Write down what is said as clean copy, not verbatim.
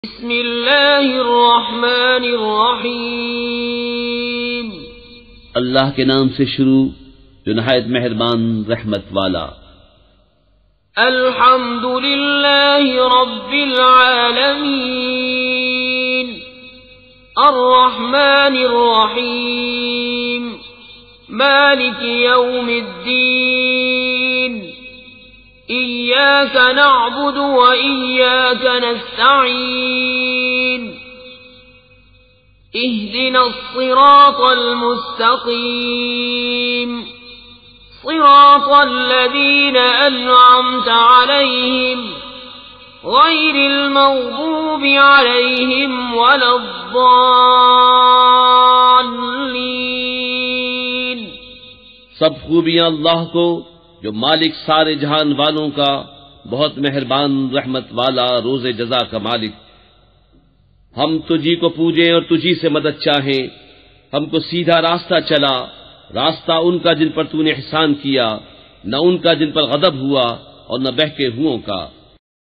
بسم اللہ الرحمن الرحیم اللہ کے نام سے شروع جو نہایت مہربان رحمت والا۔ الحمد للہ رب العالمین الرحمن الرحیم مالک یوم الدین إياك نعبد وإياك نستعين اهدنا الصراط المستقيم صراط الذين أنعمت عليهم غير المغضوب عليهم ولا الضالين۔ سب خوبیاں اللہ کو جو مالک سارے جہان والوں کا، بہت مہربان رحمت والا، روز جزا کا مالک۔ ہم تجھی کو پوجیں اور تجھی سے مدد چاہیں، ہم کو سیدھا راستہ چلا، راستہ ان کا جن پر تو نے احسان کیا، نہ ان کا جن پر غضب ہوا اور نہ بہکے ہوئوں کا۔